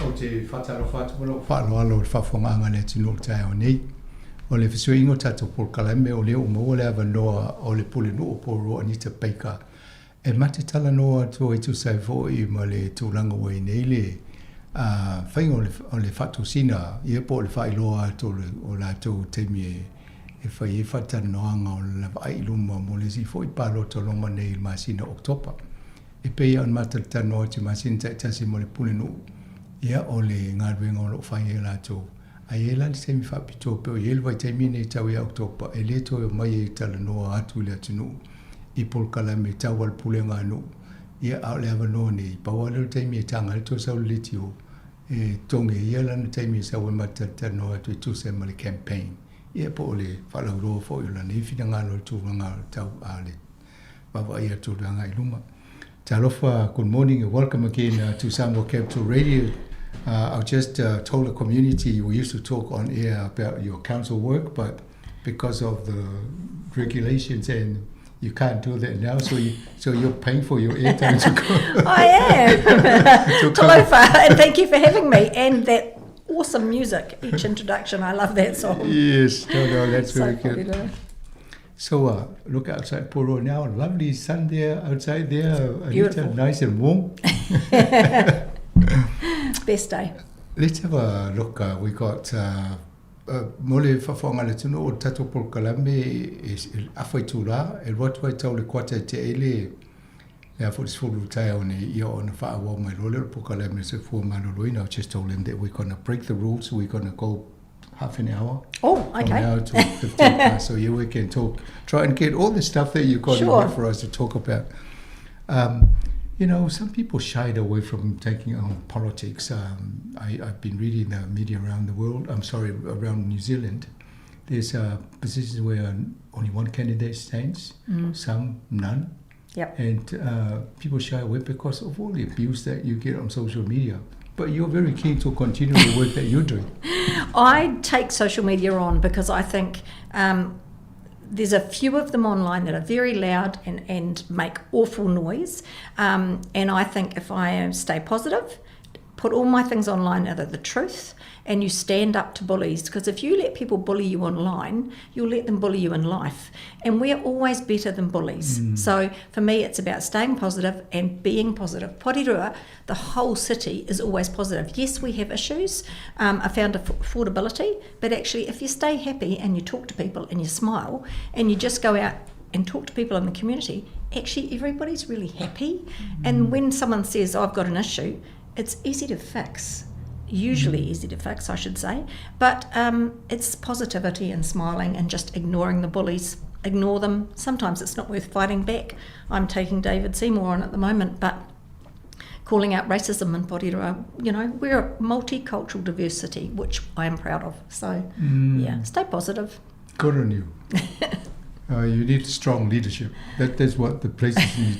o te whataro whāloalo o whawhonganga le tino tai o nei. O le whasuingo tato Pōkalame o le umo le awa noa o le Porirua o Porirua Anita Peika. E mate tala noa tō i tu sai fōi ma le tūlanga wai nei le whainga o le whatosina i e po le whailoa o la tō teimi e whai e whatanoanga o le wailuma mo le si fōi palo tolonga nei masina Oktopa. E pei an mata tanoa te masina taitasi mo le Porirua. Ia o le ngāruenga o lo whai e la tō. A e la te mi whapito pe o i elwa i te mine tau i Oktopa e le tō e mai e tala noa atu le atunu i Pōkalame tau al pulenga anu ia au le awa noa nei paua leo te mi e tanga le tō sau liti o e tonge ia lana te mi e sau e matata noa atu i tū se ma le campaign ia po o le whalauroa fo i lana i whina ngālo le tūranga tau a le wawa ia tūranga i luma. Talofa, good morning and welcome again to Sāmoa Capital Radio. I just told the community we used to talk on air about your council work, but because of the regulations and you can't do that now, so you're paying for your airtime to go. I am. Talofa, and thank you for having me and that awesome music, each introduction. I love that song. Yes, no, that's very so good. Popular. So look outside Porirua now, lovely sun there outside there, Anita, beautiful. nice and warm. Best day. Let's have a look. We got mole whawhanga le tunu o tato Pōkalame e awhai tūrā, e rotu ai tau le kuata te ele le awhai sfuru tai o ne ia o na whaawa mai role o Pōkalame se fua mano roina. I just told him that we're going to break the rules, so we're going to go half an hour. Oh, okay. From now to 15 past. So yeah, we can try and get all the stuff that you've got in here for us to talk about. You know, some people shied away from taking on politics. I've been reading the media around the world, around New Zealand. There's positions where only one candidate stands, some none. Yep. And people shy away because of all the abuse that you get on social media. But you're very keen to continue the work that you're doing. I take social media on because I think there's a few of them online that are very loud and make awful noise. And I think if I stay positive, put all my things online that are the truth, and you stand up to bullies, because if you let people bully you online, you'll let them bully you in life. And we're always better than bullies. So for me, it's about staying positive and being positive. Porirua, the whole city is always positive. Yes, we have issues around affordability, but actually if you stay happy and you talk to people and you smile and you just go out and talk to people in the community, actually everybody's really happy. And when someone says, oh, I've got an issue, it's easy to fix. Usually easy to fix, I should say, but it's positivity and smiling and just ignoring the bullies. Ignore them. Sometimes it's not worth fighting back. I'm taking David Seymour on at the moment, but calling out racism in Porirua, you know, we're a multicultural diversity, which I am proud of. So, yeah, stay positive. Good on you. You need strong leadership. That's what the places need.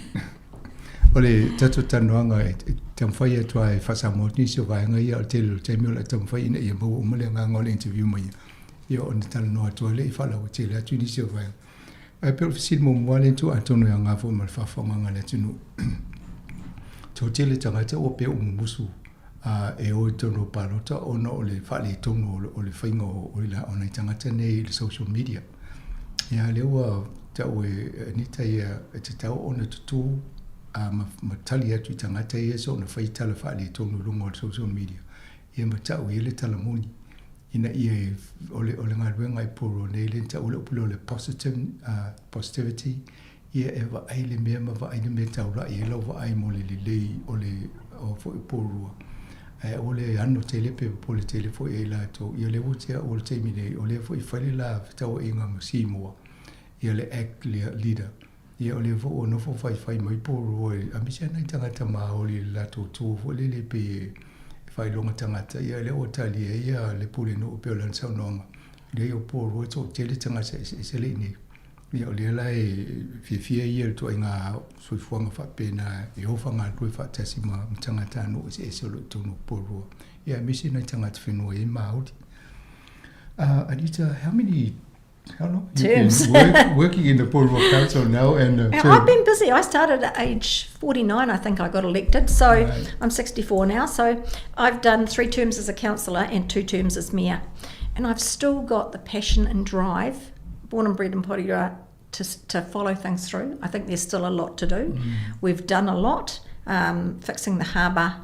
Ole tato tanoanga e tamwhai atua e whasamotni so vaenga ia o te meo la tamwhai ina ia mau umale ngā interview mai ia o ni tala noa atua le I whalau te le atu ni so vaenga. Ai pēr whasid mo mwale tu atono ia ngā fō mal whawhanga le atunu. Tō te le tangata o pe umumusu e o tono palota o na o le whale tono o le whainga o la o nei tangata nei le social media. Ia lewa tau e Anita ia e te tau o na tutu matali atu I tangata ia so na whai tala whaale tonu runga o social media. Ia matau ia le tala moni. Ina ia ole ngā ruenga I poro nei le ta ole upule ole positivity. Ia e wa ai le mea ma wa ai le mea tau la ia lau wa ai mo le lei ole o fo I Porirua. Ole ano telepe po le telefo e la to ia le wutia ole te mine ole fo I whale la tau e ngā Sāmoa. Ia le act leader. Ia ole fo o no fo whai mai Porirua e amisia nai tangata maa ole la to tō fo le pe whai longa tangata. Ia le o tali e ia le pule no peo lan sau noanga. Ia o Porirua tō tele tangata e se le ni. Ia ole la e fia ia le to inga suifuanga whapena e hofa ngā tui whatasi ma tangata no e se lo tono Porirua. Ia amisia nai tangata whenua e Māori. Anita, how many How long? Terms. You've been working in the Porirua Council now, and I've been busy. I started at age 49, I think I got elected, so Right. I'm 64 now. So I've done 3 terms as a councillor and 2 terms as mayor, and I've still got the passion and drive, born and bred in Porirua, to follow things through. I think there's still a lot to do. We've done a lot. Fixing the harbour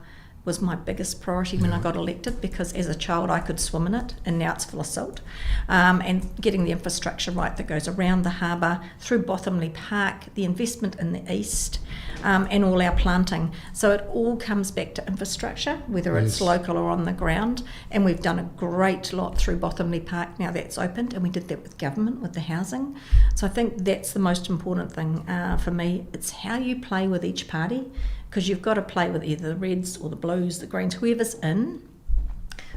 was my biggest priority when I got elected, because as a child I could swim in it, and now it's full of silt. And getting the infrastructure right that goes around the harbour, through Bothamley Park, the investment in the east, and all our planting. So it all comes back to infrastructure, whether it's local or on the ground. And we've done a great lot through Bothamley Park now that's opened, and we did that with government, with the housing. So I think that's the most important thing for me. It's how you play with each party, because you've got to play with either the Reds or the Blues, the Greens, whoever's in.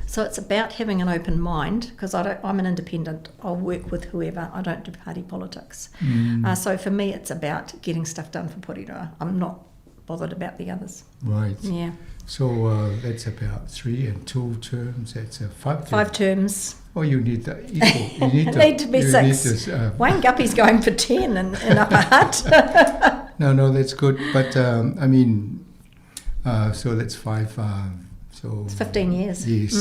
So it's about having an open mind, because I'm an independent. I'll work with whoever. I don't do party politics. So for me, it's about getting stuff done for Porirua. I'm not bothered about the others. Right. Yeah. So that's about 3 and 2 terms. That's 5 terms. 5 terms. Oh, you need the equal. You need to be 6. Wayne Guppy's going for 10 in Upper Hutt. No, that's good. But I mean, so that's 5. So it's 15 years. Yes,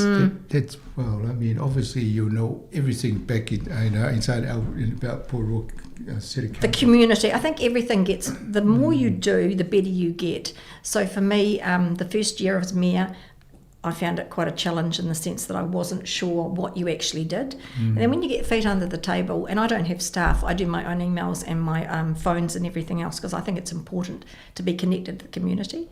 that's well. I mean, obviously, you know everything back inside out about Porirua City Council. The community. I think everything gets. The more you do, the better you get. So for me, the first year as mayor, I found it quite a challenge in the sense that I wasn't sure what you actually did. And then when you get feet under the table, and I don't have staff, I do my own emails and my phones and everything else, because I think it's important to be connected to the community.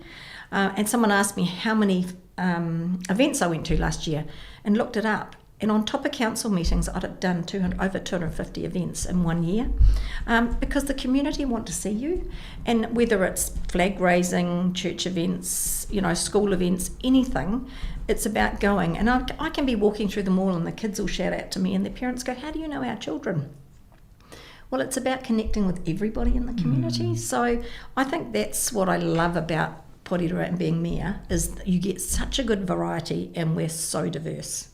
And someone asked me how many events I went to last year, and looked it up. And on top of council meetings, I'd done over 250 events in 1 year, because the community want to see you. And whether it's flag raising, church events, school events, anything, it's about going. And I can be walking through the mall and the kids will shout out to me, and their parents go, "How do you know our children?" Well, it's about connecting with everybody in the community. So I think that's what I love about Porirua and being mayor, is that you get such a good variety, and we're so diverse.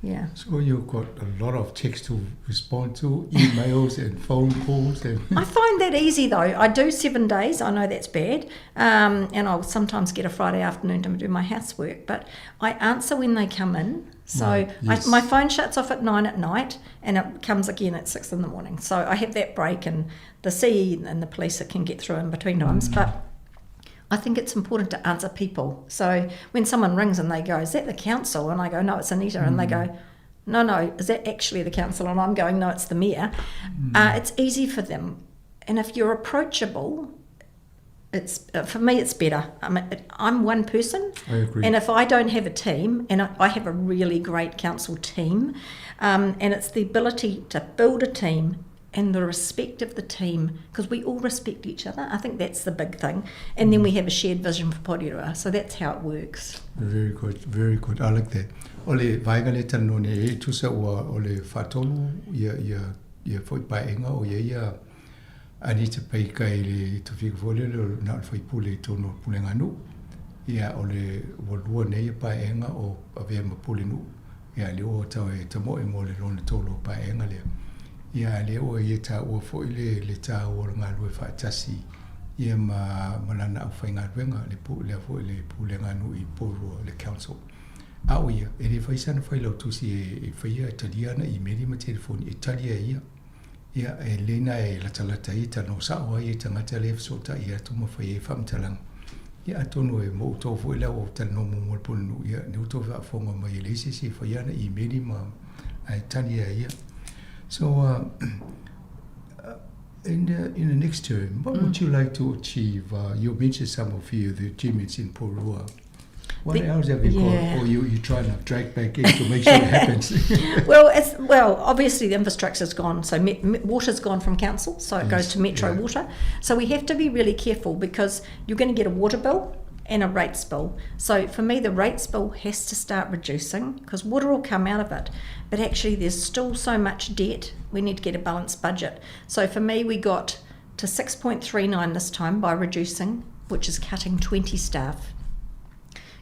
Yeah. So you've got a lot of texts to respond to, emails and phone calls. And I find that easy though. I do 7 days. I know that's bad, and I'll sometimes get a Friday afternoon to do my housework. But I answer when they come in. So Right, yes. my phone shuts off at 9 at night, and it comes again at 6 in the morning. So I have that break, and the CE and the police can get through in between times. But I think it's important to answer people. So when someone rings and they go, "Is that the council?" And I go, "No, it's Anita." And they go, No, is that actually the council? And I'm going, "No, it's the mayor." It's easy for them. And if you're approachable, it's for me, it's better. I'm one person. I agree. And if I don't have a team, and I have a really great council team, and it's the ability to build a team and the respect of the team, because we all respect each other. I think that's the big thing. And then we have a shared vision for Porirua. So that's how it works. Very good, very good. I like that. Ole vainga le tano ne tu sa ole fatolu ia foi paenga o ia Anita pai kai le tu fiku fole le na foi pule tono pulenga nu. Ia ole volua ne ia paenga o ave ma pule nu. Ia le o tau e tamo e mo le lona tolo paenga le. Ia le o ia ta o foi le ta o nga lue fa tasi. Ia malana au fainga wenga le pule foi le pulenga nu I Porirua le council. Au ia, e le faisana fai lau tusi e faia italiana I meri ma telefoni Italia ia. Ia e lena e latalata I tano sao ai e tangata le fsota ia tuma fai e whamtalang. Ia atono e mo uto fo ila o tano mo molpunu ia ne uto fa fonga mai le si faiana I meri ma Italia ia. So in the next term, what would you like to achieve? You mentioned some of the achievements in Porirua. What else have you got, or you trying to drag back in to make sure it happens? well, obviously the infrastructure's gone, so water's gone from council, so it goes to Metro Water. So we have to be really careful, because you're going to get a water bill and a rates bill. So for me, the rates bill has to start reducing, because water will come out of it. But actually there's still so much debt, we need to get a balanced budget. So for me, we got to 6.39 this time by reducing, which is cutting 20 staff.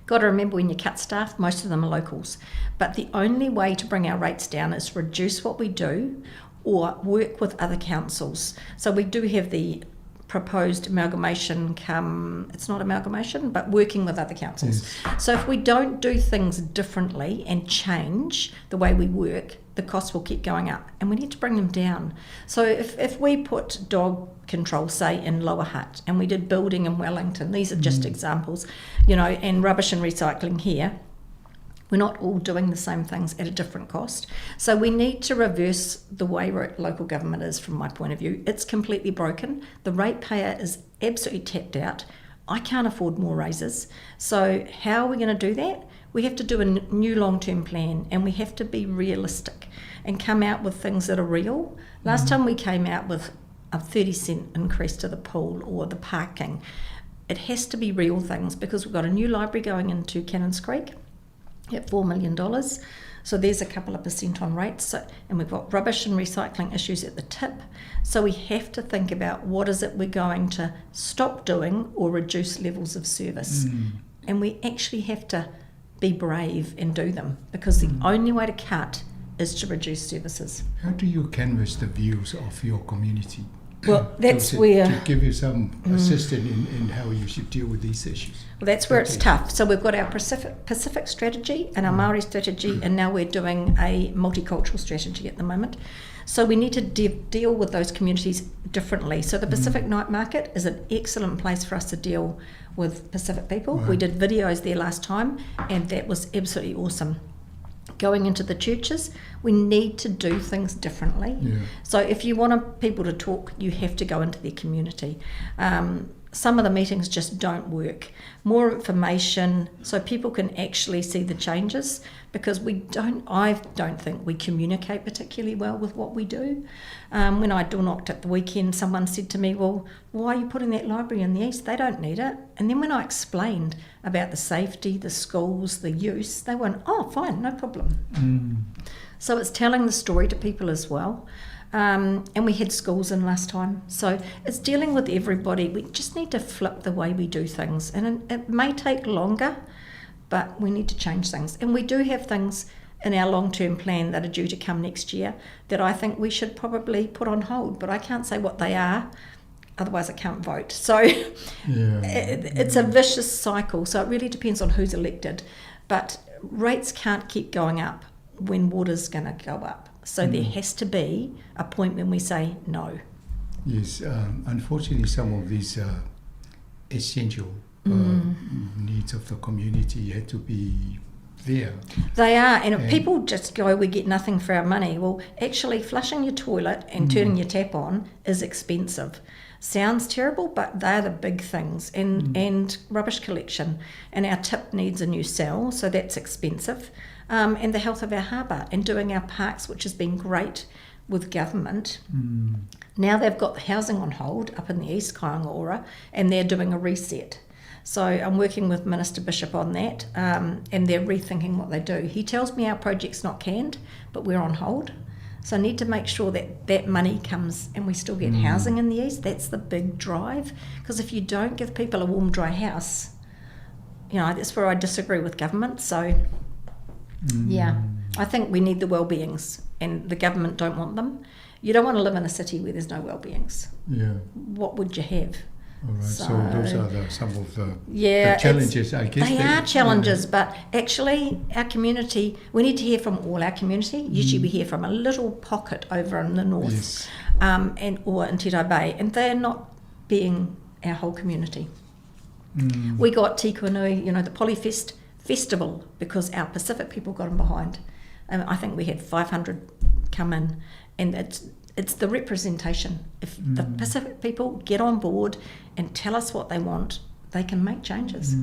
Got to remember, when you cut staff, most of them are locals. But the only way to bring our rates down is reduce what we do, or work with other councils. So we do have the proposed amalgamation it's not amalgamation, but working with other councils. Yes. So if we don't do things differently and change the way we work, the costs will keep going up, and we need to bring them down. So if we put dog control, say, in Lower Hutt, and we did building in Wellington, these are just examples, and rubbish and recycling here, we're not all doing the same things at a different cost. So we need to reverse the way local government is, from my point of view. It's completely broken. The ratepayer is absolutely tapped out. I can't afford more raises. So how are we going to do that? We have to do a new long-term plan, and we have to be realistic and come out with things that are real. Last time we came out with a 30-cent increase to the pool or the parking. It has to be real things, because we've got a new library going into Cannons Creek at $4 million. So there's a couple of percent on rates. And we've got rubbish and recycling issues at the tip. So we have to think about what is it we're going to stop doing or reduce levels of service. And we actually have to be brave and do them, because the only way to cut is to reduce services. How do you canvass the views of your community? Well, that's where... To give you some assistance in how you should deal with these issues. Well, that's where it's tough. So we've got our Pacific strategy and our Māori strategy, and now we're doing a multicultural strategy at the moment. So we need to deal with those communities differently. So the Pacific Night Market is an excellent place for us to deal with Pacific people. Right. We did videos there last time, and that was absolutely awesome. Going into the churches, we need to do things differently. Yeah. So if you want people to talk, you have to go into their community. Some of the meetings just don't work. More information so people can actually see the changes, because I don't think we communicate particularly well with what we do. When I door knocked at the weekend, someone said to me, well, why are you putting that library in the east? They don't need it. And then when I explained about the safety, the schools, the use, they went, oh, fine, no problem. So it's telling the story to people as well. And we had schools in last time. So it's dealing with everybody. We just need to flip the way we do things. And it may take longer, but we need to change things. And we do have things in our long-term plan that are due to come next year that I think we should probably put on hold. But I can't say what they are, otherwise I can't vote. So it's a vicious cycle. So it really depends on who's elected. But rates can't keep going up when water's going to go up. So there has to be a point when we say no. Yes, unfortunately some of these essential needs of the community had to be there. They are, and if people just go, we get nothing for our money. Well, actually flushing your toilet and turning your tap on is expensive. Sounds terrible, but they're the big things. And rubbish collection. And our tip needs a new cell, so that's expensive. And the health of our harbour, and doing our parks, which has been great with government. Now they've got the housing on hold up in the east, Kaingaora, and they're doing a reset. So I'm working with Minister Bishop on that, and they're rethinking what they do. He tells me our project's not canned, but we're on hold. So I need to make sure that that money comes and we still get housing in the east. That's the big drive. Because if you don't give people a warm, dry house, that's where I disagree with government. So, I think we need the well-beings, and the government don't want them. You don't want to live in a city where there's no well-beings. Yeah. What would you have? All right, so those are some of the challenges, I guess. They are challenges, but actually our community, we need to hear from all our community. Usually we hear from a little pocket over in the north, or in Te Rā Bay, and they're not being our whole community. We got Tikonui, the Polyfest festival, because our Pacific people got them behind. I think we had 500 come in, and it's the representation. If the Pacific people get on board and tell us what they want, they can make changes.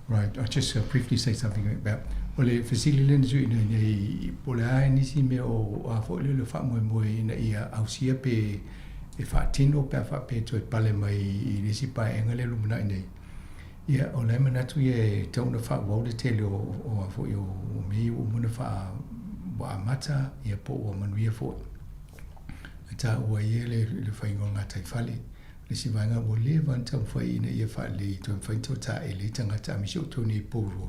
Right, I'll just briefly say something about ole facility nei pola ni si me o a fo le fa mo na ia ausia pe e fa tino pe fa pe to pale mai ni si pa engale lu na nei ia ole mana tu ye tau na fa wo de tele o fo yo me o mo na fa wa mata ia po o manu ia fo ta o ye le fa ingonga tai fale le si vanga o le van tam fa ina ia fa le to fa to ta ele tanga ta mi so to ni Porirua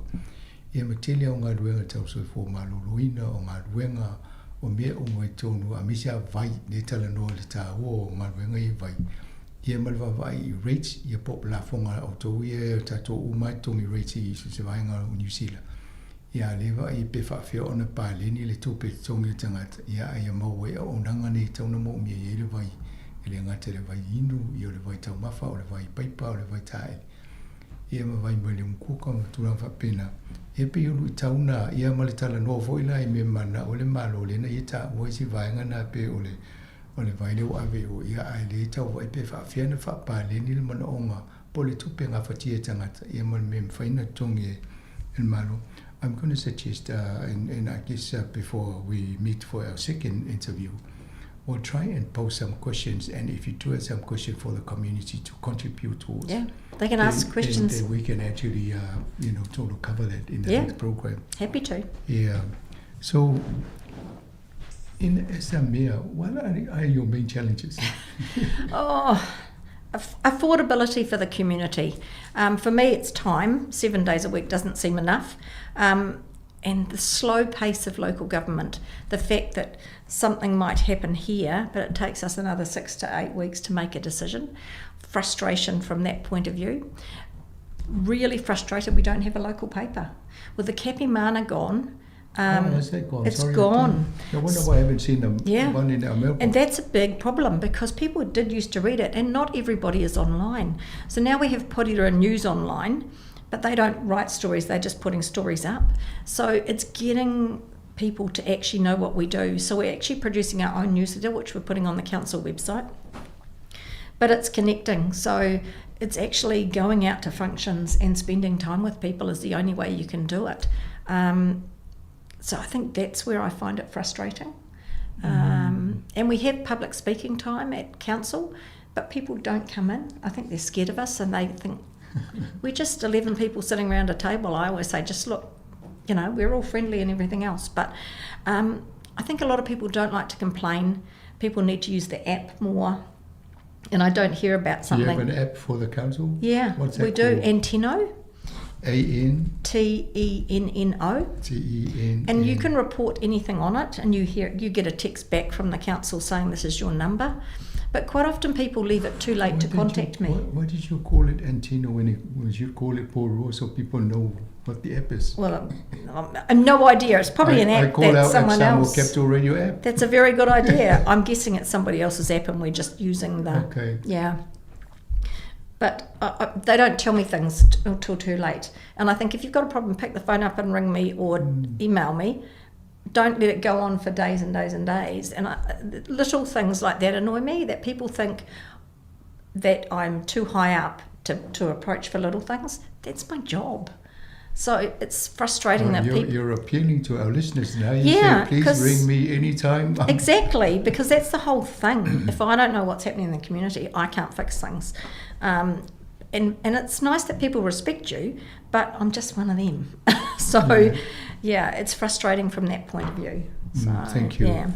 ia me tele o nga ruenga tau so fo malo luina o nga ruenga o mea o mai tonu a misia vai ne tala no le ta o malwenga I vai ia malwa vai rates ia pop la fonga o to ia tato o mai tongi rates I se vai nga o New Zealand ia leva I pe fa fe ona pa le ni le tope tongi tangata ia mau e o nanga ni tauna mo mea ia le vai ele ngata le vai inu ia le vai tau mafa o le vai paipa o le vai tae ia ma vai mai le mkuka ma tula fa pena e pe ulu tauna ia ma le tala no voila I me mana o le malo le na ia ta o si vai ngana pe o le vai le o ave o ia ai le tau vai pe fa fiana fa pa le ni le mana onga po le tupe nga fatia tangata ia ma me faina tongi el malo. I'm going to suggest, and I guess before we meet for our second interview, we'll try and pose some questions, and if you do have some questions for the community to contribute towards, they can ask questions. Then we can actually, sort of cover that in the next program. Happy to. Yeah. So, as a mayor, what are your main challenges? Affordability for the community. For me, it's time. 7 days a week doesn't seem enough. And the slow pace of local government, the fact that something might happen here, but it takes us another 6 to 8 weeks to make a decision. Frustration from that point of view. Really frustrated we don't have a local paper. With the Kapi Mana gone, is that gone? It's Sorry, gone. I wonder why I haven't seen one in our mailbox. And that's a big problem because people did used to read it and not everybody is online. So now we have Porirua News online, but they don't write stories, they're just putting stories up. So it's getting people to actually know what we do. So we're actually producing our own newsletter, which we're putting on the council website. But it's connecting. So it's actually going out to functions and spending time with people is the only way you can do it. So I think that's where I find it frustrating. And we have public speaking time at council, but people don't come in. I think they're scared of us and they think, we're just 11 people sitting around a table. I always say, just look, we're all friendly and everything else. But I think a lot of people don't like to complain. People need to use the app more. And I don't hear about something. You have an app for the council? Yeah, what's that we do. called? Anteno. A-N-T-E-N-N-O. And you can report anything on it, and you get a text back from the council saying this is your number. But quite often people leave it too late to contact me. Why did you call it Antino when you should call it Porirua so people know what the app is? Well, I've no idea. It's probably an app that someone else. Sāmoa Capital Radio app. That's a very good idea. I'm guessing it's somebody else's app and we're just using the... Okay. Yeah. But they don't tell me things until too late. And I think if you've got a problem, pick the phone up and ring me or email me. Don't let it go on for days and days and days. And little things like that annoy me, that people think that I'm too high up to approach for little things. That's my job. So it's frustrating that people... You're appealing to our listeners now. You say, please ring me anytime. Exactly, because that's the whole thing. If I don't know what's happening in the community, I can't fix things. And it's nice that people respect you, but I'm just one of them. So, it's frustrating from that point of view. So, thank you. Yeah.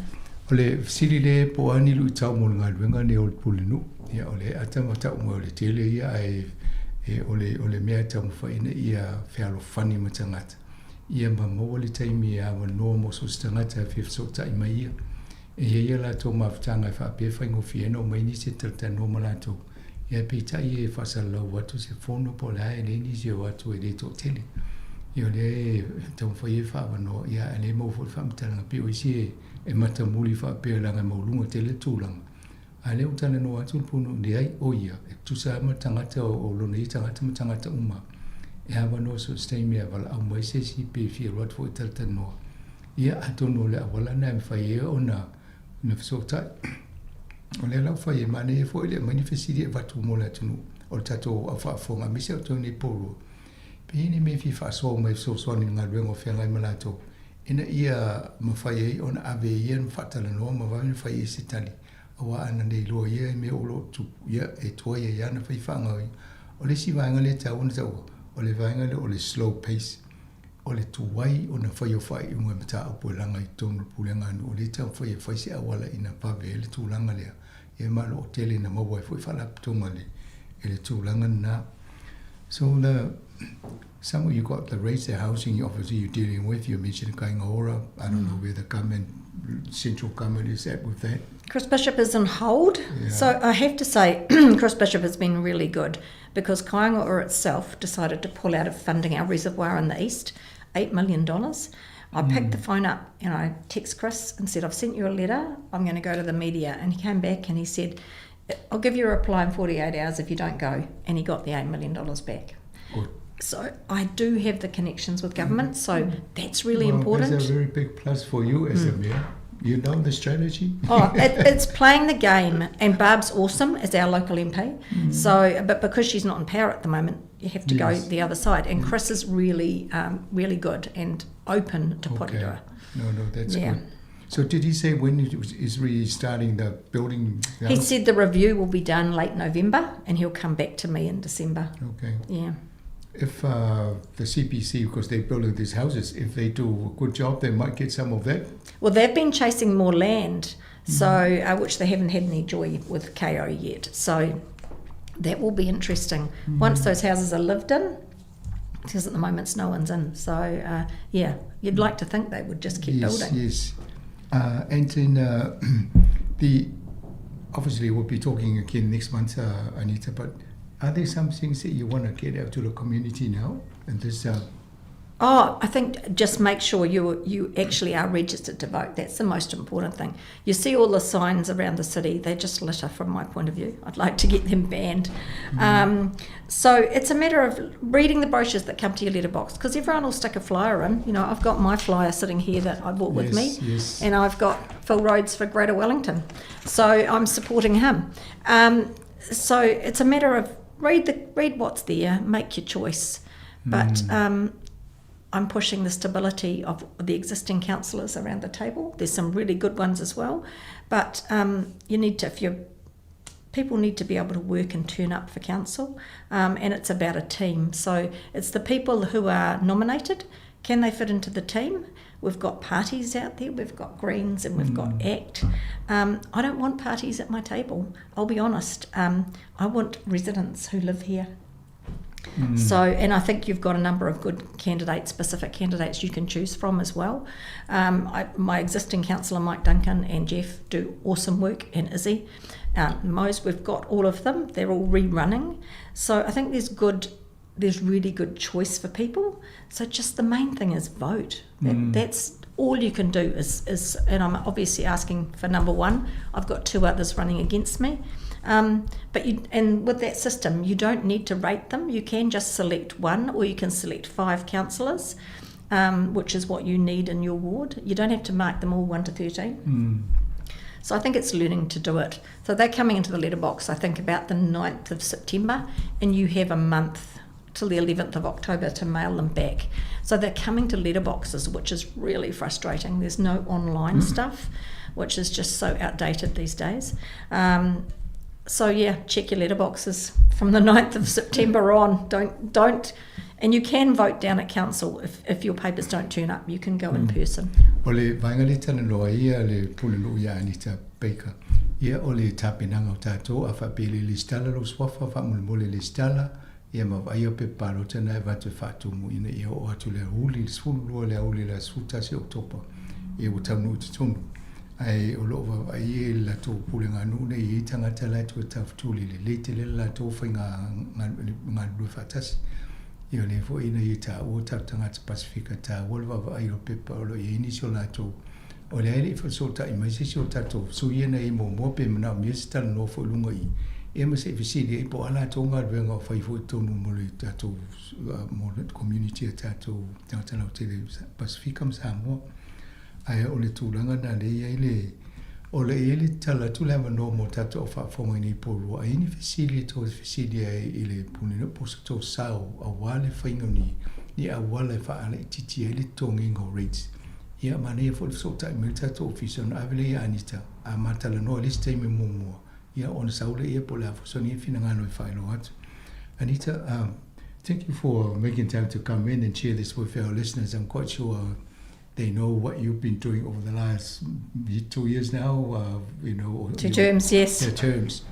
Ole siri le po ani lu tau mo nga luenga ne ol pulinu. Ia ole atama tau mo ole tele ia ole mea tau mo faina ia whialo whani ma tangata. Ia ma mawali taimi ia wa noa mo so tangata whif so tai mai ia. Ia la tō mawhtanga wha pia whaingo whieno mai ni se tata no ma la tō. Ia pita ia whasalau watu se whono po la e ni se watu e le tō tele. Ia le tau whai e whaano ia le mau whai whamtalanga pio isi e mata muli wha pia langa maulunga tele tūlanga. A leo tana no atu puno ni ai o ia e tusa ma tangata o lona I tangata ma tangata uma. E hawa no so stay mea wala au mai se si pe fia ruat fo I tata noa. Ia ato no le awala na e whai e o na whasotai. O le lau whai e mane e fo I le manifestiri e watu mo le tunu o tato a whaafonga mise o tōni Porirua. Pēne me fi whaasoa mai so soani ngā ruengo whiangai malato. Ina ia mawhai e o na ave ia na whaatala noa ma wawina whai e se tali. Awa ana nei loa ia me o lo tu ia e toa ia ia na whai whaangai. O le si vaenga le tau na tau. O le vaenga le o le slow pace. O le tuwai o na whai o whai unga mata apu langa I tonu pulenga anu. O le tau whai e whai se awala ina pawe e le tūlanga lea. E malo o tele na maua e whai whalap tonga le. E le tūlanga na. So Some of you got the rates, the housing, obviously you're dealing with. You mentioned Kaingaora. I don't know where the government, central government is at with that. Chris Bishop is on hold. Yeah. So I have to say, Chris Bishop has been really good because Kaingaora itself decided to pull out of funding our reservoir in the east, $8 million. I picked the phone up and I text Chris and said, I've sent you a letter, I'm going to go to the media. And he came back and he said, I'll give you a reply in 48 hours if you don't go. And he got the $8 million back. Good. So I do have the connections with government, so that's really important. That's a very big plus for you as a mayor. You know the strategy? It's playing the game, and Barb's awesome as our local MP. So, but because she's not in power at the moment, you have to go the other side. And Chris is really, really good and open to Porirua. No, that's good. So did he say when is restarting the building? He said the review will be done late November, and he'll come back to me in December. Okay. Yeah. If the CPC, because they're building these houses, if they do a good job, they might get some of that. Well, they've been chasing more land, so which they haven't had any joy with KO yet. So that will be interesting. Once those houses are lived in, because at the moment no one's in. So you'd like to think they would just keep building. Yes. And in obviously we'll be talking again next month, Anita, but are there some things that you want to get out to the community now? And this. I think just make sure you actually are registered to vote. That's the most important thing. You see all the signs around the city; they just litter from my point of view. I'd like to get them banned. So it's a matter of reading the brochures that come to your letterbox, because everyone will stick a flyer in. You know, I've got my flyer sitting here that I brought with me, and I've got Phil Rhodes for Greater Wellington, so I'm supporting him. So it's a matter of read what's there, make your choice, but. I'm pushing the stability of the existing councillors around the table. There's some really good ones as well, but people need to be able to work and turn up for council, and it's about a team. So it's the people who are nominated. Can they fit into the team? We've got parties out there. We've got Greens and we've got ACT. I don't want parties at my table. I'll be honest. I want residents who live here. So, and I think you've got a number of good candidates, specific candidates you can choose from as well. My existing councillor Mike Duncan and Jeff do awesome work, and Izzy. Mose, we've got all of them. They're all rerunning. So I think there's really good choice for people. So just the main thing is vote. That's all you can do is, and I'm obviously asking for number one. I've got two others running against me. But with that system, you don't need to rate them. You can just select one, or you can select 5 councillors, which is what you need in your ward. You don't have to mark them all 1 to 13. So I think it's learning to do it. So they're coming into the letterbox, I think, about the 9th of September, and you have a month till the 11th of October to mail them back. So they're coming to letterboxes, which is really frustrating. There's no online stuff, which is just so outdated these days. So check your letterboxes from the 9th of September on. Don't, and you can vote down at council if your papers don't turn up. You can go in person. Ole vainga le tana loa ia le Porirua ia Anita Baker. Ia ole tapinanga o tātou a whapele le stala lo swafa whamulmole le stala. Ia mawai o pe paro tana e watu whatumu ina ia o atu le huli le sfululua le auli le sfutasi oktopa. Ia o taunu uti tonu. Ai o loo ai e la tō pulenga nune i tangata lai tō tawhtuli le leite le la tō whai ngā lua whatasi. I o le fo ina i tā o tā tangata Pasifika tā walwa ai o pepa o lo i inisio la tō. O le aere i whasota i mai sisi o tātou suiena i mō mōpe mana o miesi tala no fo lunga i. E ma se visiri i po ala tō ngā ruenga o whai fo i tōnu mole tātou community a tātou tangata lau tele Pasifika ma Sāmoa. Ai o le tūranga nā le ia o le ele tala tu le no mo tato o whaafonga ni Porirua. Ai ni fesili tō fesili i le punina posa tō sao a wale whainga ni a wale whaale i titi e le tōngi ngō rates. Ia mana ia fo le sota i me tato ofisa na avele ia Anita a matala no alista i me mōmua. Ia ona saule ia po le afosoni e fina ngano i whaelo atu. Anita, thank you for making time to come in and share this with our listeners. I'm quite sure they know what you've been doing over the last 2 years now, 2 terms, yes. Yeah, terms.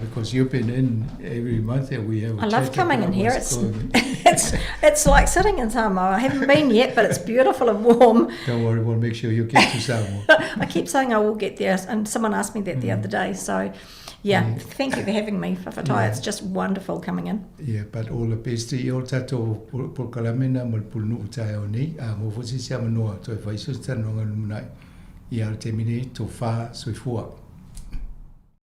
Because you've been in every month and we have I love coming in here. It's like sitting in Samoa. I haven't been yet, but it's beautiful and warm. Don't worry, we'll make sure you get to Samoa. I keep saying I will get there, and someone asked me that the other day. So, thank you for having me, Whawhatai. Yeah. It's just wonderful coming in. Yeah, but all the best to you. Tato Pulkalamina, Mulpulnu Taioni, Mofosi Samanoa, to a Visus Tanonga Munai, Yaltemini, to Fa, Swifua.